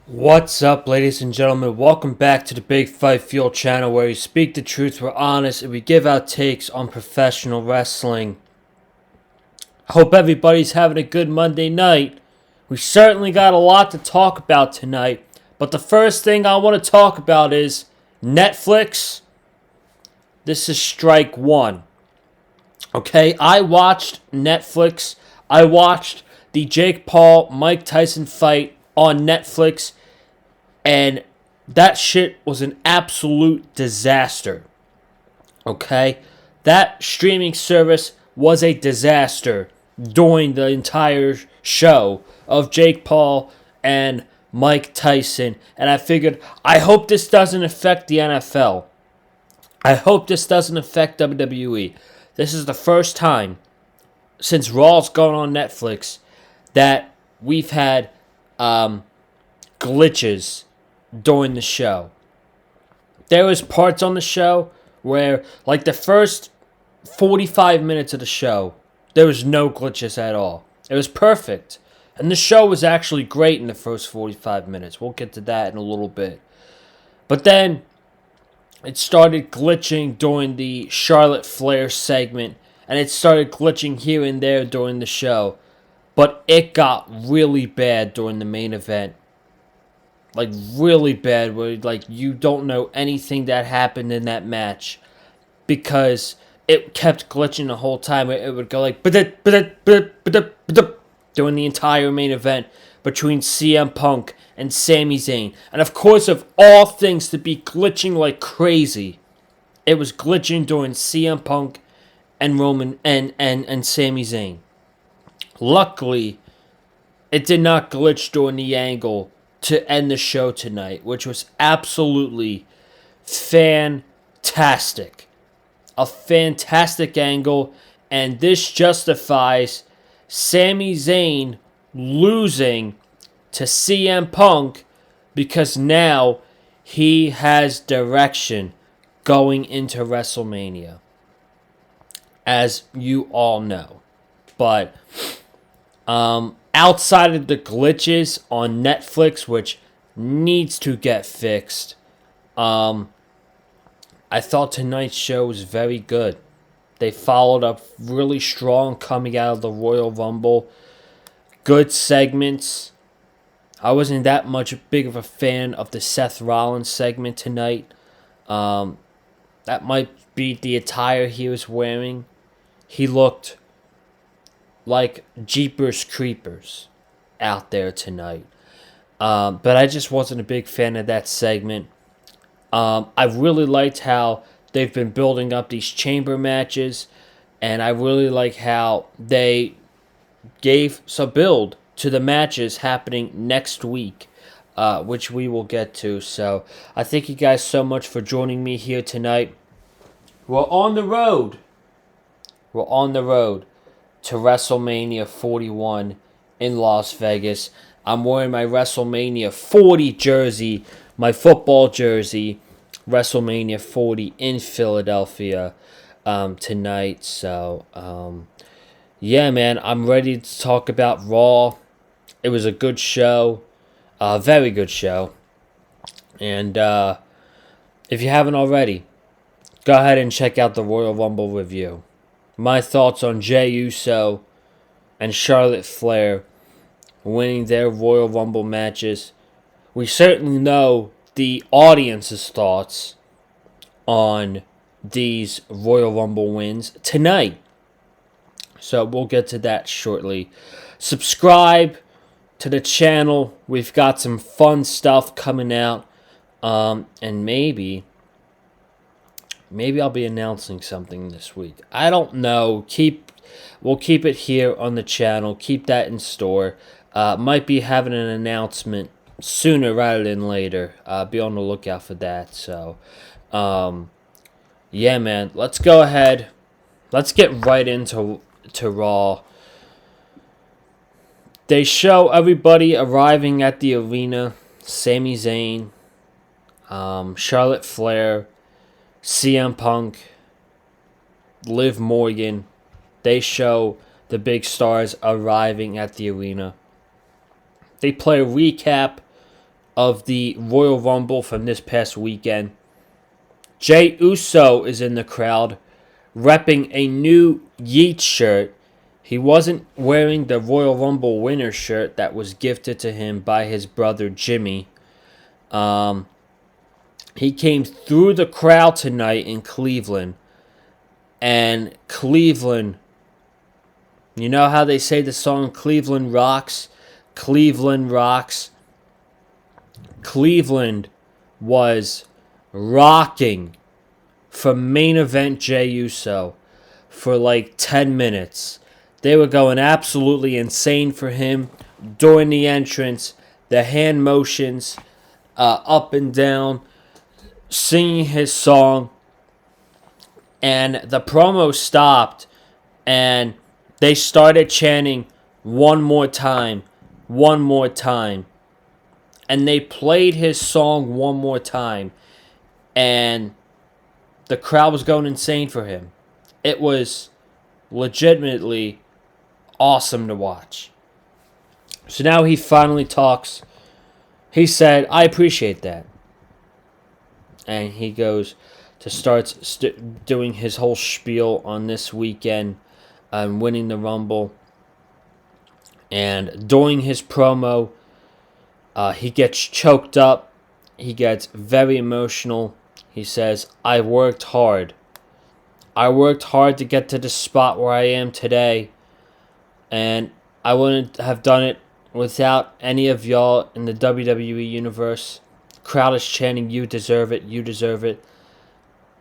What's up, ladies and gentlemen? Welcome back to the Big Fight Fuel channel, where we speak the truth, we're honest, and we give out takes on professional wrestling. Hope everybody's having a good Monday night. We certainly got a lot to talk about tonight, but the first thing I want to talk about is Netflix. This is strike one. Okay, I watched Netflix. I watched the Jake Paul Mike Tyson fight on Netflix, and that shit was an absolute disaster. Okay? That streaming service was a disaster during the entire show of Jake Paul and Mike Tyson. And I figured, I hope this doesn't affect the NFL. I hope this doesn't affect WWE. This is the first time since Raw's gone on Netflix that we've had glitches during the show. There was parts on the show where, like the first 45 minutes of the show, there was no glitches at all. It was perfect. And the show was actually great in the first 45 minutes. We'll get to that in a little bit. But then it started glitching during the Charlotte Flair segment, and it started glitching here and there during the show. But it got really bad during the main event. Like, really bad, where, like, you don't know anything that happened in that match. Because it kept glitching the whole time. It would go like, during the entire main event between CM Punk and Sami Zayn. And of course, of all things to be glitching like crazy, it was glitching during CM Punk and Roman and Sami Zayn. Luckily, it did not glitch during the angle to end the show tonight, which was absolutely fantastic. A fantastic angle, and this justifies Sami Zayn losing to CM Punk because now he has direction going into WrestleMania, as you all know. But outside of the glitches on Netflix, which needs to get fixed, I thought tonight's show was very good. They followed up really strong coming out of the Royal Rumble. Good segments. I wasn't that much big of a fan of the Seth Rollins segment tonight. That might be the attire he was wearing. He looked like Jeepers Creepers out there tonight. But I just wasn't a big fan of that segment. I really liked how they've been building up these chamber matches, and I really like how they gave some build to the matches happening next week, which we will get to. So I thank you guys so much for joining me here tonight. We're on the road. We're on the road to WrestleMania 41 in Las Vegas. I'm wearing my WrestleMania 40 jersey, my football jersey, WrestleMania 40 in Philadelphia tonight. So, yeah, man, I'm ready to talk about Raw. It was a good show, a very good show. And if you haven't already, go ahead and check out the Royal Rumble review. My thoughts on Jey Uso and Charlotte Flair winning their Royal Rumble matches. We certainly know the audience's thoughts on these Royal Rumble wins tonight. So we'll get to that shortly. Subscribe to the channel. We've got some fun stuff coming out. And maybe I'll be announcing something this week. I don't know. We'll keep it here on the channel. Keep that in store. Might be having an announcement sooner rather than later. Be on the lookout for that. So, yeah, man. Let's go ahead. Let's get right into Raw. They show everybody arriving at the arena. Sami Zayn, Charlotte Flair, CM Punk, Liv Morgan. They show the big stars arriving at the arena. They play a recap of the Royal Rumble from this past weekend. Jey Uso is in the crowd, repping a new Yeet shirt. He wasn't wearing the Royal Rumble winner shirt that was gifted to him by his brother Jimmy. He came through the crowd tonight in Cleveland. And Cleveland, you know how they say the song Cleveland Rocks? Cleveland rocks. Cleveland was rocking for main event Jey Uso for like 10 minutes. They were going absolutely insane for him during the entrance. The hand motions up and down, singing his song. And the promo stopped, and they started chanting, "One more time, one more time." And they played his song one more time. And the crowd was going insane for him. It was legitimately awesome to watch. So now he finally talks. He said, "I appreciate that." And he goes to start doing his whole spiel on this weekend and winning the Rumble. And during his promo, he gets choked up. He gets very emotional. He says, "I worked hard. I worked hard to get to the spot where I am today. And I wouldn't have done it without any of y'all in the WWE Universe. The crowd is chanting, 'You deserve it, you deserve it.'"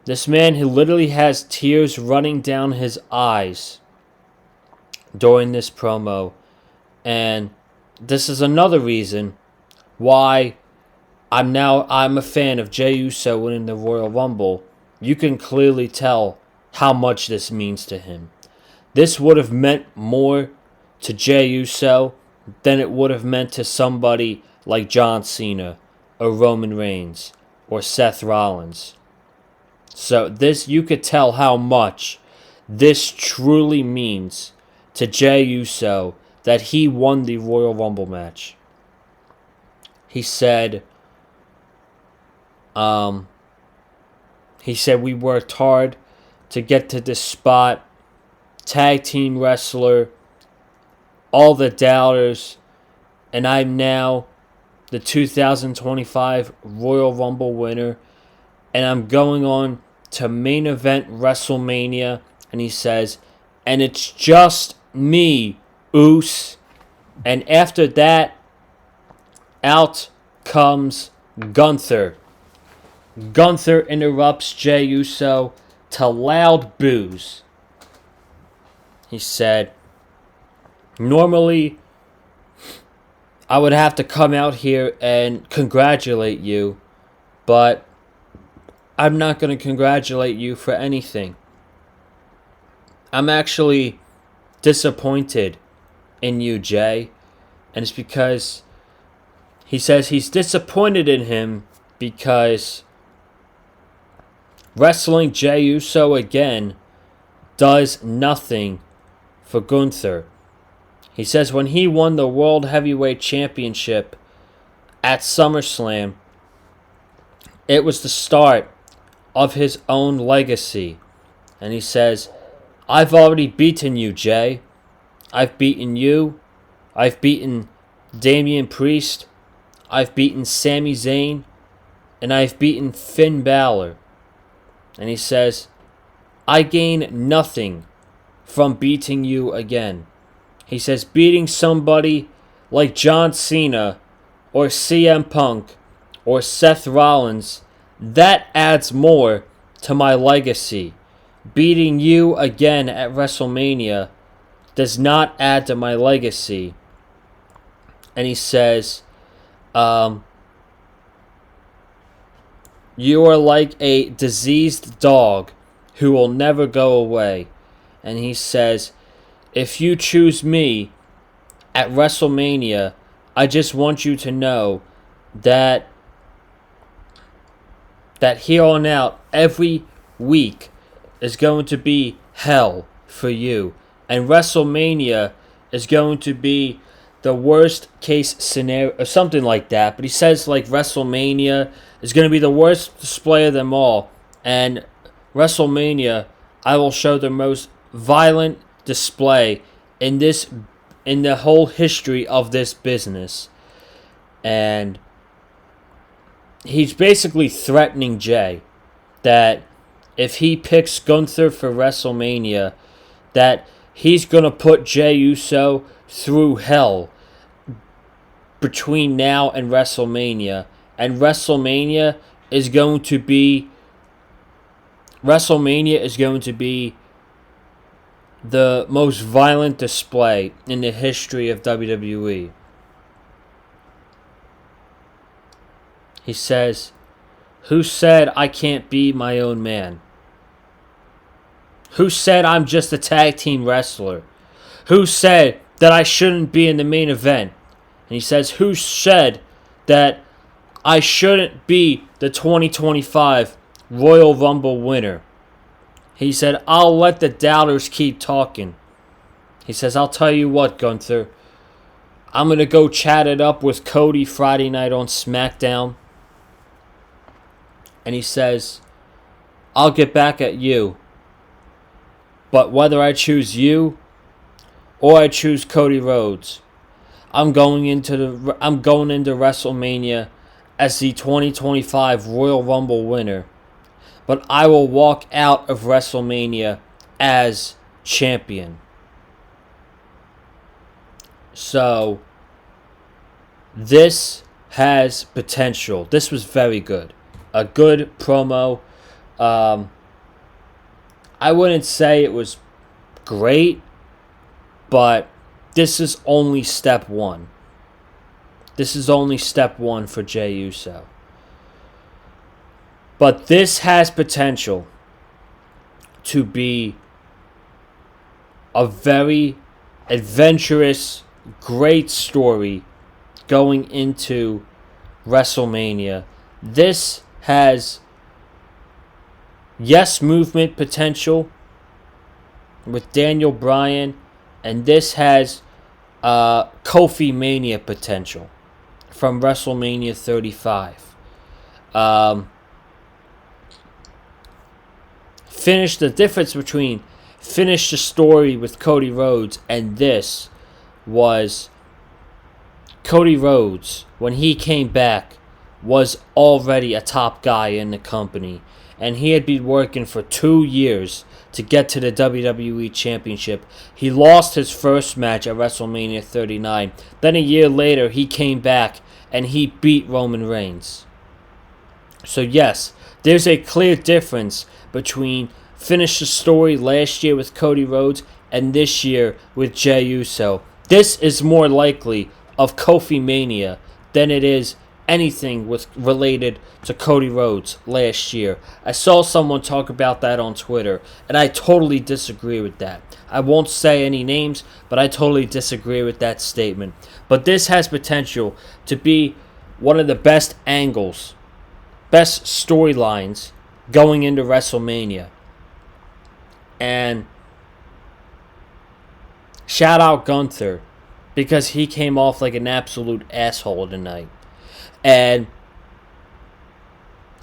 This man who literally has tears running down his eyes during this promo. And this is another reason why I'm a fan of Jey Uso winning the Royal Rumble. You can clearly tell how much this means to him. This would have meant more to Jey Uso than it would have meant to somebody like John Cena or Roman Reigns or Seth Rollins. So this, you could tell how much this truly means to Jey Uso that he won the Royal Rumble match. He said, "We worked hard to get to this spot. Tag team wrestler, all the doubters, and I'm now the 2025 Royal Rumble winner, and I'm going on to main event WrestleMania." And he says, "And it's just me, Oos." And after that, out comes Gunther. Gunther interrupts Jey Uso to loud boos. He said, "Normally, I would have to come out here and congratulate you, but I'm not going to congratulate you for anything. I'm actually disappointed in you, Jey." And it's because he says he's disappointed in him because wrestling Jey Uso again does nothing for Gunther. He says when he won the World Heavyweight Championship at SummerSlam, it was the start of his own legacy. And he says, "I've already beaten you, Jey. I've beaten you. I've beaten Damian Priest. I've beaten Sami Zayn. And I've beaten Finn Balor." And he says, "I gain nothing from beating you again." He says, "Beating somebody like John Cena or CM Punk or Seth Rollins, that adds more to my legacy. Beating you again at WrestleMania does not add to my legacy." And he says, "You are like a diseased dog who will never go away." And he says, "If you choose me at WrestleMania, I just want you to know that here on out, every week is going to be hell for you. And WrestleMania is going to be the worst case scenario or something like that. But he says like WrestleMania is going to be the worst display of them all, and WrestleMania, I will show the most violent display in the whole history of this business. And he's basically threatening Jay that if he picks Gunther for WrestleMania, that he's going to put Jey Uso through hell between now and WrestleMania. And WrestleMania is going to be the most violent display in the history of WWE. He says, "Who said I can't be my own man? Who said I'm just a tag team wrestler? Who said that I shouldn't be in the main event?" And he says, "Who said that I shouldn't be the 2025 Royal Rumble winner?" He said, "I'll let the doubters keep talking." He says, "I'll tell you what, Gunther. I'm going to go chat it up with Cody Friday night on SmackDown." And he says, "I'll get back at you. But whether I choose you or I choose Cody Rhodes, I'm going into WrestleMania as the 2025 Royal Rumble winner. But I will walk out of WrestleMania as champion." So, this has potential. This was very good. A good promo. I wouldn't say it was great, but this is only step one. This is only step one for Jey Uso. But this has potential to be a very adventurous, great story going into WrestleMania. This has Yes Movement potential with Daniel Bryan, and this has Kofi Mania potential from WrestleMania 35. The difference between finish the story with Cody Rhodes and this was Cody Rhodes, when he came back, was already a top guy in the company, and he had been working for 2 years to get to the WWE Championship. He lost his first match at WrestleMania 39. Then a year later, he came back and he beat Roman Reigns. So yes, there's a clear difference between finish the story last year with Cody Rhodes and this year with Jey Uso. This is more likely of Kofi Mania than it is anything related to Cody Rhodes last year. I saw someone talk about that on Twitter, and I totally disagree with that. I won't say any names, but I totally disagree with that statement. But this has potential to be one of the best angles, best storylines going into WrestleMania. And shout out Gunther, because he came off like an absolute asshole tonight. And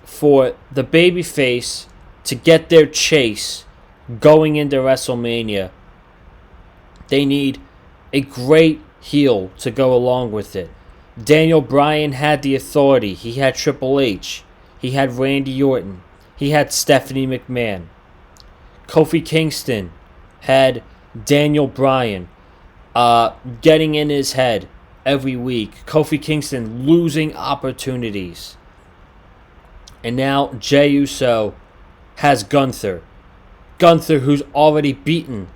for the babyface to get their chase going into WrestleMania, they need a great heel to go along with it. Daniel Bryan had the authority. He had Triple H. He had Randy Orton. He had Stephanie McMahon. Kofi Kingston had Daniel Bryan getting in his head every week. Kofi Kingston losing opportunities. And now Jey Uso has Gunther. Gunther, who's already beaten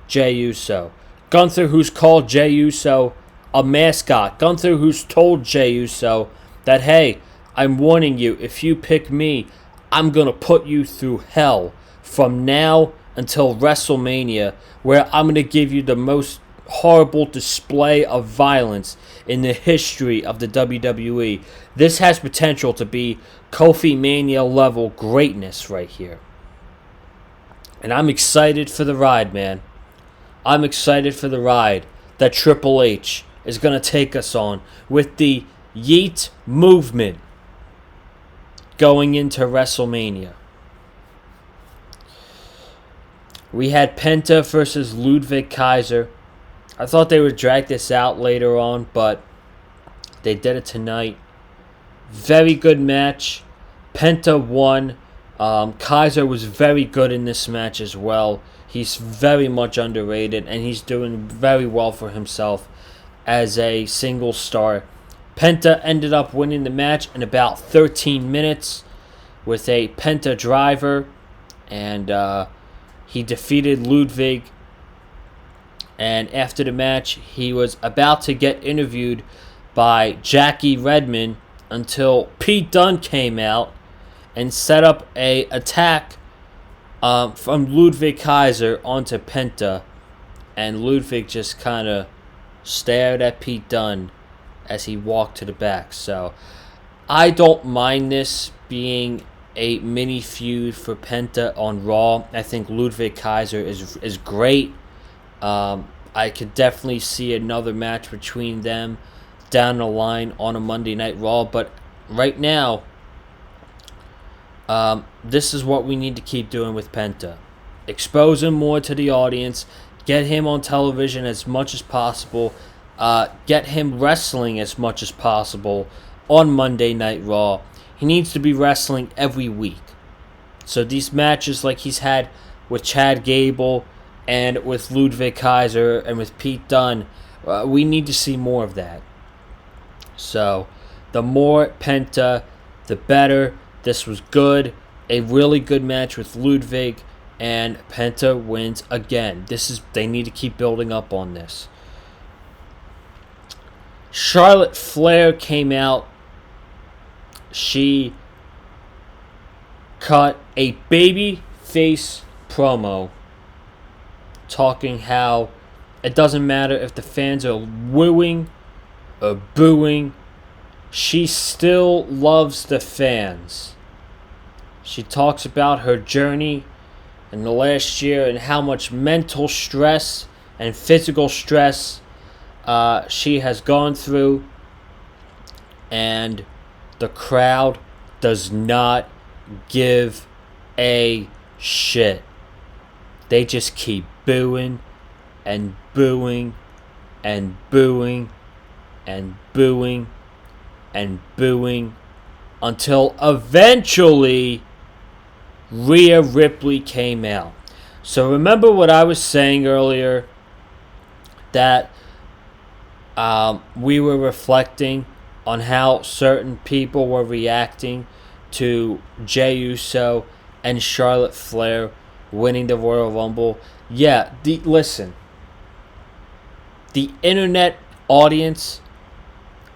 Jey Uso. Gunther, who's called Jey Uso a mascot. Gunther, who's told Jey Uso that, hey, I'm warning you, if you pick me, I'm going to put you through hell from now until WrestleMania, where I'm going to give you the most horrible display of violence in the history of the WWE. This has potential to be Kofi Mania level greatness right here. And I'm excited for the ride, man. I'm excited for the ride that Triple H is going to take us on with the Yeet movement going into WrestleMania. We had Penta versus Ludwig Kaiser. I thought they would drag this out later on, but they did it tonight. Very good match. Penta won. Kaiser was very good in this match as well. He's very much underrated, and he's doing very well for himself as a single star. Penta ended up winning the match in about 13 minutes with a Piledriver, and he defeated Ludwig. And after the match, he was about to get interviewed by Jackie Redmond until Pete Dunne came out and set up a attack from Ludwig Kaiser onto Penta, and Ludwig just kind of stared at Pete Dunne as he walked to the back. So I don't mind this being a mini feud for Penta on Raw. I think Ludwig Kaiser is great. I could definitely see another match between them down the line on a Monday Night Raw, but right now, this is what we need to keep doing with Penta. Expose him more to the audience, get him on television as much as possible, get him wrestling as much as possible on Monday Night Raw. He needs to be wrestling every week. So these matches like he's had with Chad Gable and with Ludwig Kaiser and with Pete Dunne, we need to see more of that. So the more Penta, the better. This was good. A really good match with Ludwig, and Penta wins again. They need to keep building up on this. Charlotte Flair came out. She cut a baby face promo talking how it doesn't matter if the fans are wooing or booing. She still loves the fans. She talks about her journey in the last year and how much mental stress and physical stress she has gone through. And the crowd does not give a shit. They just keep booing and booing and booing and booing and booing until eventually Rhea Ripley came out. So remember what I was saying earlier, that we were reflecting on how certain people were reacting to Jey Uso and Charlotte Flair winning the Royal Rumble. Yeah, listen. The internet audience,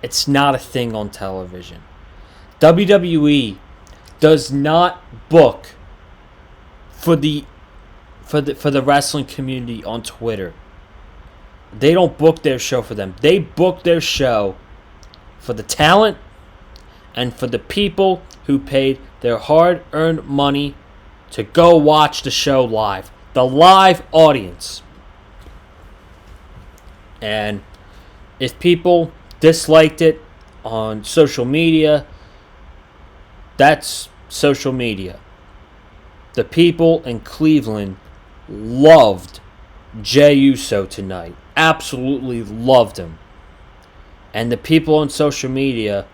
it's not a thing on television. WWE does not book for the wrestling community on Twitter. They don't book their show for them. They book their show for the talent and for the people who paid their hard-earned money to go watch the show live. The live audience. And if people disliked it on social media, that's social media. The people in Cleveland loved Jey Uso tonight. Absolutely loved him. And the people on social media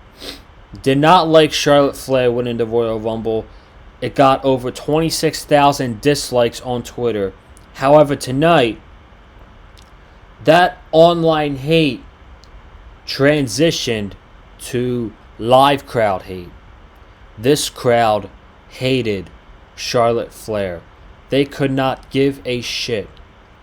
did not like Charlotte Flair winning the Royal Rumble. It got over 26,000 dislikes on Twitter. However, tonight, that online hate transitioned to live crowd hate. This crowd hated Charlotte Flair. They could not give a shit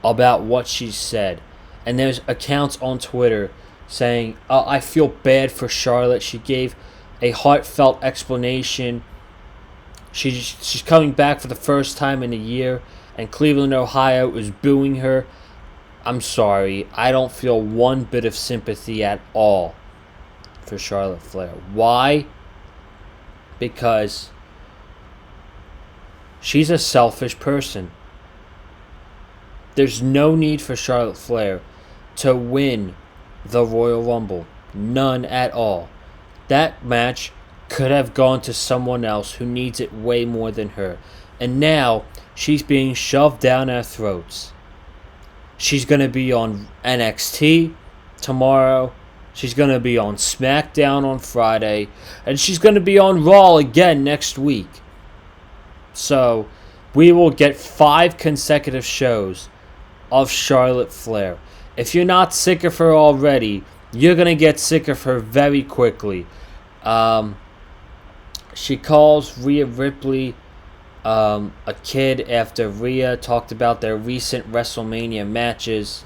about what she said. And there's accounts on Twitter saying, I feel bad for Charlotte. She gave a heartfelt explanation. She's coming back for the first time in a year, and Cleveland, Ohio is booing her. I'm sorry. I don't feel one bit of sympathy at all for Charlotte Flair. Why? Because she's a selfish person. There's no need for Charlotte Flair to win the Royal Rumble. None at all. That match could have gone to someone else who needs it way more than her. And now she's being shoved down our throats. She's going to be on NXT tomorrow. She's going to be on SmackDown on Friday. And she's going to be on Raw again next week. So, we will get 5 consecutive shows of Charlotte Flair. If you're not sick of her already, you're going to get sick of her very quickly. She calls Rhea Ripley a kid after Rhea talked about their recent WrestleMania matches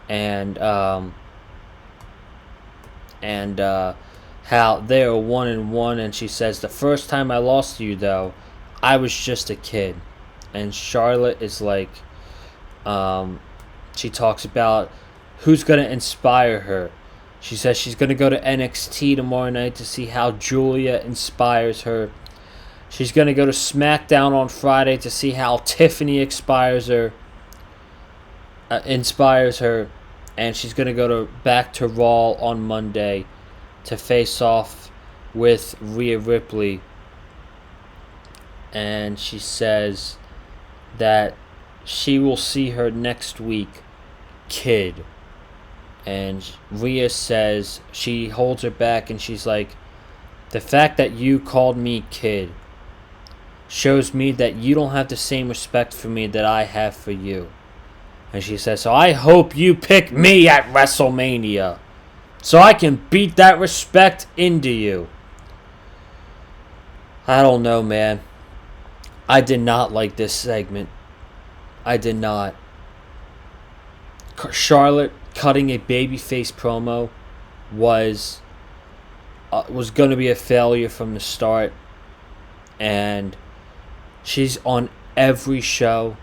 and how they are 1-1, and she says, the first time I lost to you though, I was just a kid. And Charlotte is like, she talks about who's going to inspire her. She says she's going to go to NXT tomorrow night to see how Julia inspires her. She's going to go to SmackDown on Friday to see how Tiffany inspires her. And she's going to go back to Raw on Monday to face off with Rhea Ripley. And she says that she will see her next week, kid. And Rhea says, she holds her back and she's like, the fact that you called me kid shows me that you don't have the same respect for me that I have for you. And she says, so I hope you pick me at WrestleMania so I can beat that respect into you. I don't know, man. I did not like this segment. I did not. Charlotte cutting a babyface promo was going to be a failure from the start, and she's on every show.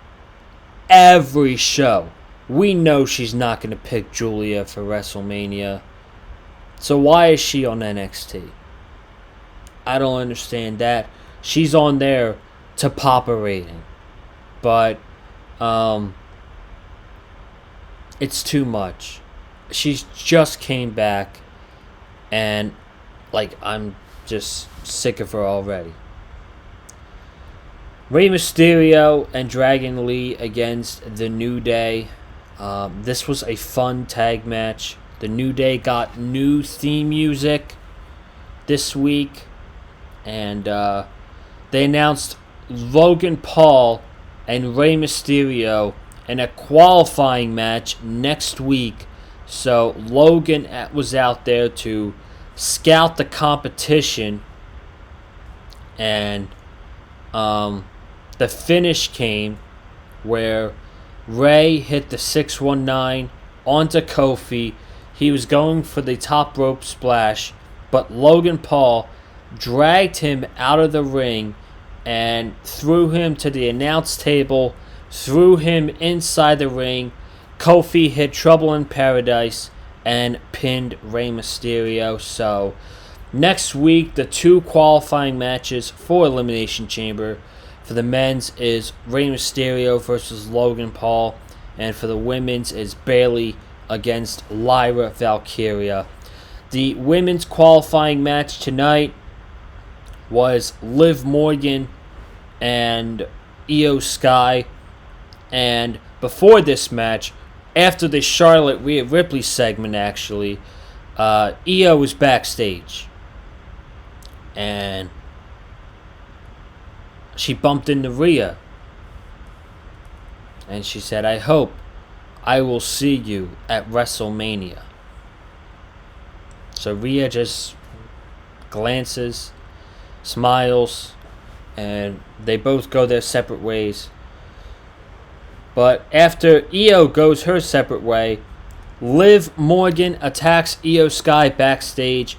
We know she's not going to pick Julia for WrestleMania, so why is she on NXT? I don't understand that. She's on there to pop a rating, but it's too much. She's just came back, and I'm just sick of her already. Rey Mysterio and Dragon Lee against The New Day. This was a fun tag match. The New Day got new theme music this week, and they announced Logan Paul and Rey Mysterio in a qualifying match next week. So Logan was out there to scout the competition, and the finish came where Rey hit the 619 onto Kofi. He was going for the top rope splash, but Logan Paul dragged him out of the ring and threw him to the announce table, threw him inside the ring. Kofi hit Trouble in Paradise and pinned Rey Mysterio. So next week, the 2 qualifying matches for Elimination Chamber for the men's is Rey Mysterio versus Logan Paul, and for the women's is Bayley against Lyra Valkyria. The women's qualifying match tonight was Liv Morgan and Io Sky. And before this match, after the Charlotte Rhea Ripley segment actually, Io was backstage. And she bumped into Rhea. And she said, I hope I will see you at WrestleMania. So Rhea just glances, smiles, and they both go their separate ways. But after Io goes her separate way, Liv Morgan attacks Io Sky backstage,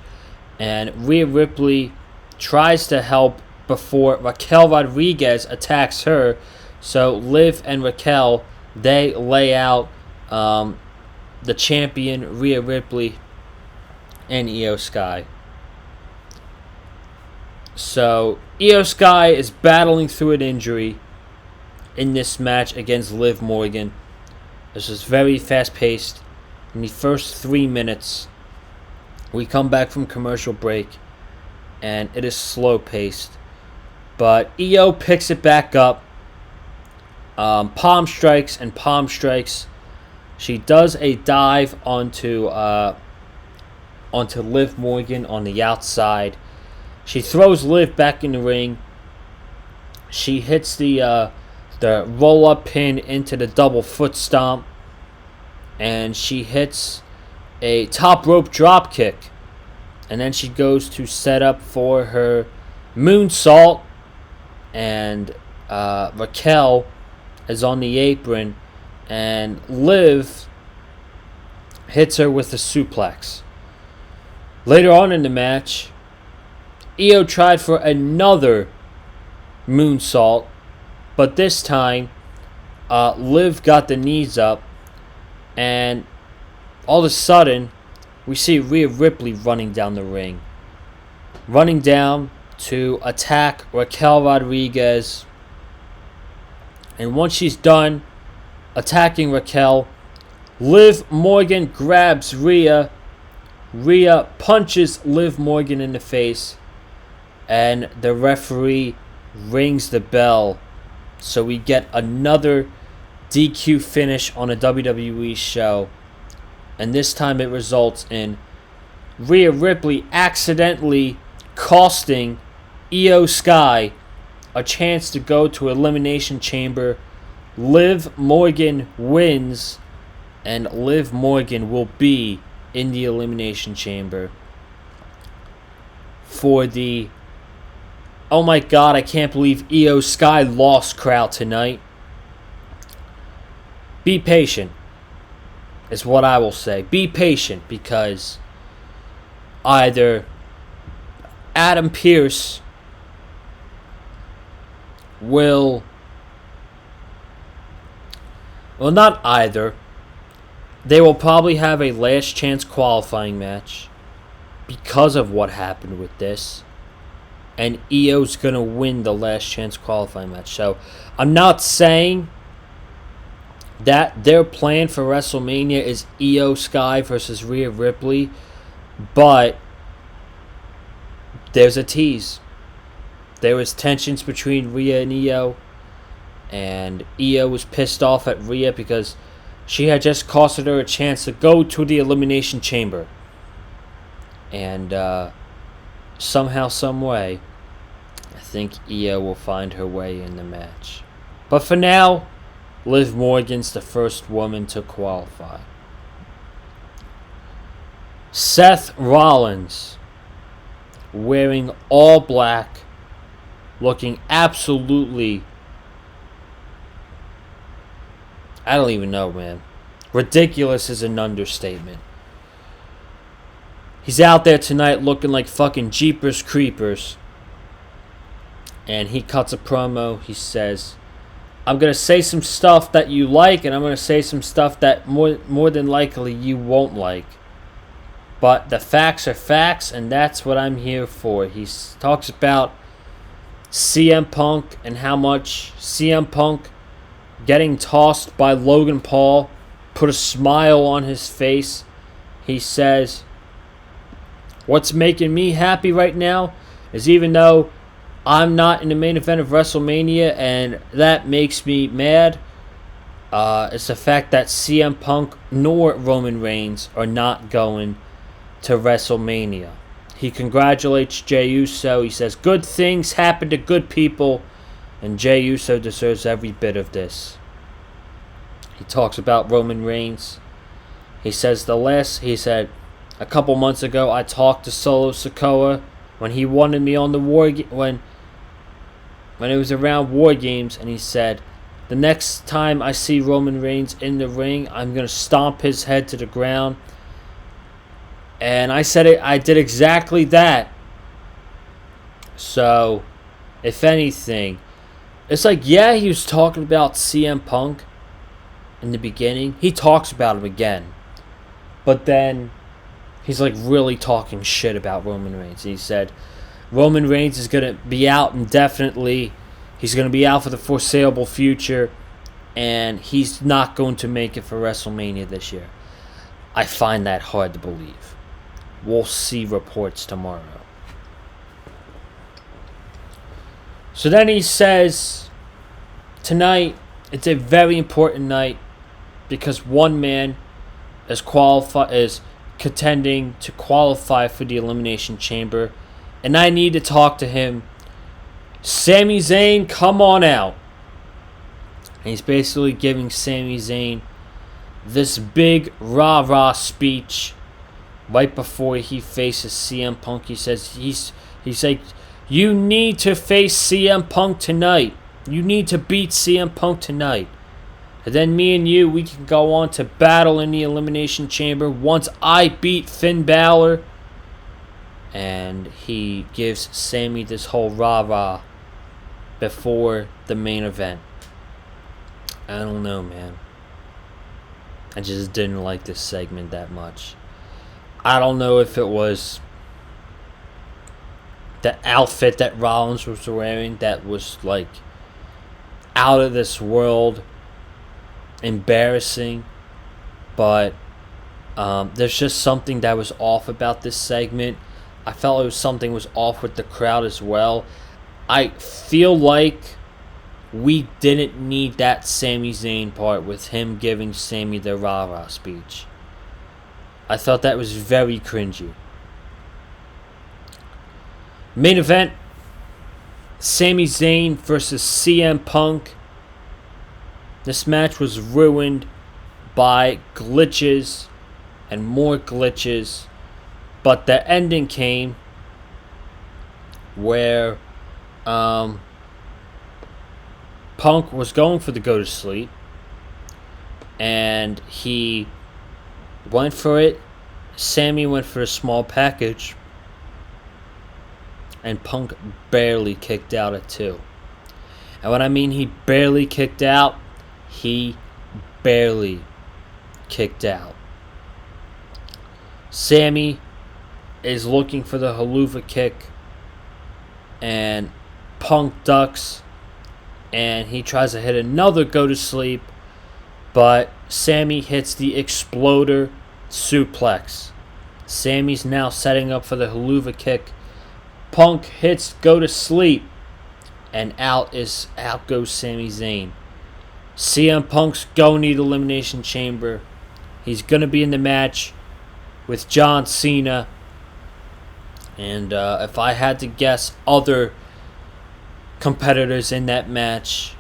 and Rhea Ripley tries to help before Raquel Rodriguez attacks her. So Liv and Raquel, they lay out the champion Rhea Ripley and Io Sky. So Io Sky is battling through an injury in this match against Liv Morgan. This is very fast-paced. in the first 3 minutes. We come back from commercial break, and it is slow-paced. But Io picks it back up. Palm strikes and palm strikes. She does a dive onto Liv Morgan on the outside. She throws Liv back in the ring. She hits the roll-up pin into the double foot stomp. And she hits a top rope drop kick. And then she goes to set up for her moonsault. And Raquel is on the apron. And Liv hits her with a suplex. Later on in the match, Io tried for another moonsault, but this time, Liv got the knees up, and all of a sudden, we see Rhea Ripley running down the ring. Running down to attack Raquel Rodriguez. And once she's done attacking Raquel, Liv Morgan grabs Rhea. Rhea punches Liv Morgan in the face, and the referee rings the bell. So we get another DQ finish on a WWE show, and this time it results in Rhea Ripley accidentally costing Io Sky a chance to go to Elimination Chamber. Liv Morgan wins, and Liv Morgan will be in the Elimination Chamber for the "oh my god, I can't believe Io Sky lost" crowd tonight. Be patient, is what I will say. Be patient, because either Adam Pearce will... well, not either. They will probably have a last chance qualifying match because of what happened with this. And Io's going to win the last chance qualifying match. So, I'm not saying that their plan for WrestleMania is Io Sky versus Rhea Ripley. But there's a tease. There was tensions between Rhea and Io. And Io was pissed off at Rhea because she had just costed her a chance to go to the Elimination Chamber. And somehow, some way, I think Io will find her way in the match. But for now, Liv Morgan's the first woman to qualify. Seth Rollins, wearing all black, looking absolutely... I don't even know, man. Ridiculous is an understatement. He's out there tonight looking like fucking Jeepers Creepers. And he cuts a promo. He says, "I'm going to say some stuff that you like, and I'm going to say some stuff that more than likely you won't like. But the facts are facts, and that's what I'm here for." He talks about CM Punk and how much CM Punk getting tossed by Logan Paul put a smile on his face. He says, "What's making me happy right now is even though I'm not in the main event of WrestleMania, and that makes me mad, it's the fact that CM Punk nor Roman Reigns are not going to WrestleMania." He congratulates Jey Uso. He says, "Good things happen to good people, and Jey Uso deserves every bit of this." He talks about Roman Reigns. He said, "A couple months ago, I talked to Solo Sikoa when he wanted me on the when it was around War Games, and he said, the next time I see Roman Reigns in the ring, I'm going to stomp his head to the ground." And I said it. I did exactly that. So, if anything, it's like, yeah, he was talking about CM Punk in the beginning. He talks about him again. But then he's like really talking shit about Roman Reigns. He said Roman Reigns is going to be out indefinitely. He's going to be out for the foreseeable future. And he's not going to make it for WrestleMania this year. I find that hard to believe. We'll see reports tomorrow. So then he says, tonight, it's a very important night because one man is contending to qualify for the Elimination Chamber, and I need to talk to him. Sami Zayn, come on out. And he's basically giving Sami Zayn this big rah-rah speech right before he faces CM Punk. He says he's like, you need to face CM Punk tonight. You need to beat CM Punk tonight. And then me and you, we can go on to battle in the Elimination Chamber once I beat Finn Balor. And he gives Sami this whole rah-rah before the main event. I don't know, man. I just didn't like this segment that much. I don't know if it was the outfit that Rollins was wearing that was like out of this world, embarrassing, but there's just something that was off about this segment. I felt it was something was off with the crowd as well. I feel like we didn't need that Sami Zayn part with him giving Sami the rah-rah speech. I thought that was very cringy. Main event, Sami Zayn versus CM Punk. This match was ruined by glitches and more glitches, but the ending came where Punk was going for the go to sleep, and he went for it. Sami went for a small package, and Punk barely kicked out at 2. And when I mean he barely kicked out, he barely kicked out. Sami is looking for the haluva kick, and Punk ducks, and he tries to hit another go to sleep, but Sami hits the exploder suplex. Sami's now setting up for the haluva kick. Punk hits go to sleep, and out goes Sami Zayn. CM Punk's going to the Elimination Chamber. He's going to be in the match with John Cena. And if I had to guess other competitors in that match,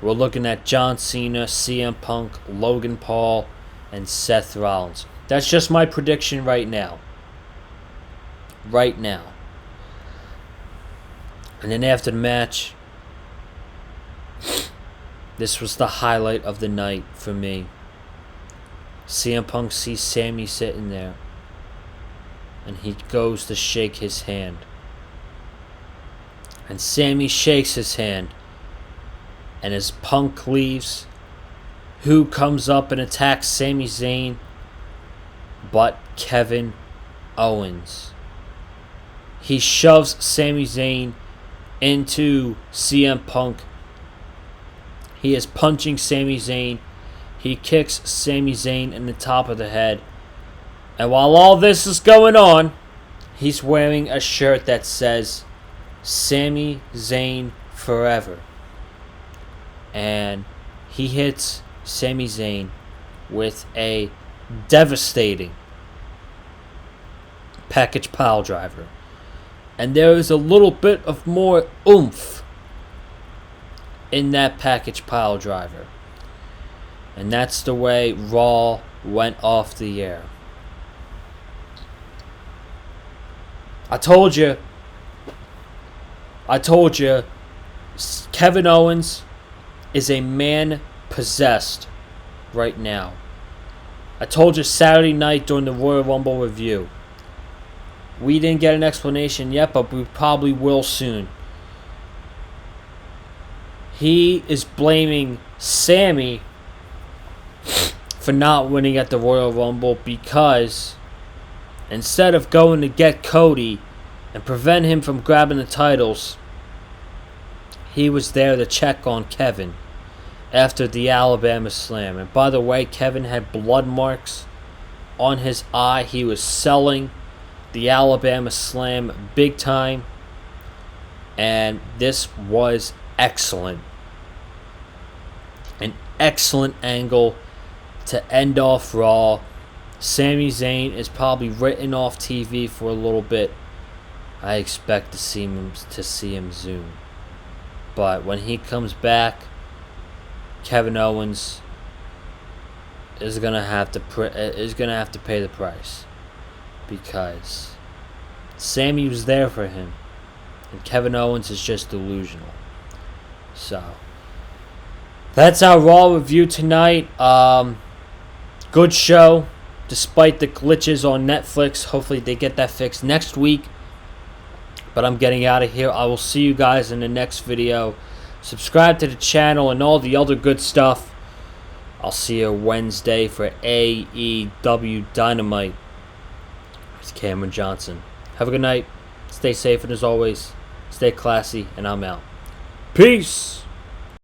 we're looking at John Cena, CM Punk, Logan Paul, and Seth Rollins. That's just my prediction right now. Right now. And then after the match, this was the highlight of the night for me. CM Punk sees Sami sitting there, and he goes to shake his hand. And Sami shakes his hand, and as Punk leaves, who comes up and attacks Sami Zayn but Kevin Owens? He shoves Sami Zayn into CM Punk. He is punching Sami Zayn. He kicks Sami Zayn in the top of the head. And while all this is going on, he's wearing a shirt that says Sami Zayn Forever. And he hits Sami Zayn with a devastating package piledriver. And there is a little bit of more oomph in that package piledriver. And that's the way Raw went off the air. I told you, Kevin Owens is a man possessed right now. I told you Saturday night during the Royal Rumble review. We didn't get an explanation yet, but we probably will soon. He is blaming Sami for not winning at the Royal Rumble because instead of going to get Cody and prevent him from grabbing the titles, he was there to check on Kevin after the Alabama Slam. And by the way, Kevin had blood marks on his eye. He was selling the Alabama Slam big time. And this was excellent. An excellent angle to end off Raw. Sami Zayn is probably written off TV for a little bit. I expect to see him soon. But when he comes back, Kevin Owens is gonna have to pay the price, because Sami was there for him, and Kevin Owens is just delusional. So that's our Raw review tonight. Good show, despite the glitches on Netflix. Hopefully they get that fixed next week. But I'm getting out of here. I will see you guys in the next video. Subscribe to the channel and all the other good stuff. I'll see you Wednesday for AEW Dynamite. It's Cameron Johnson. Have a good night. Stay safe, and as always, stay classy, and I'm out. Peace!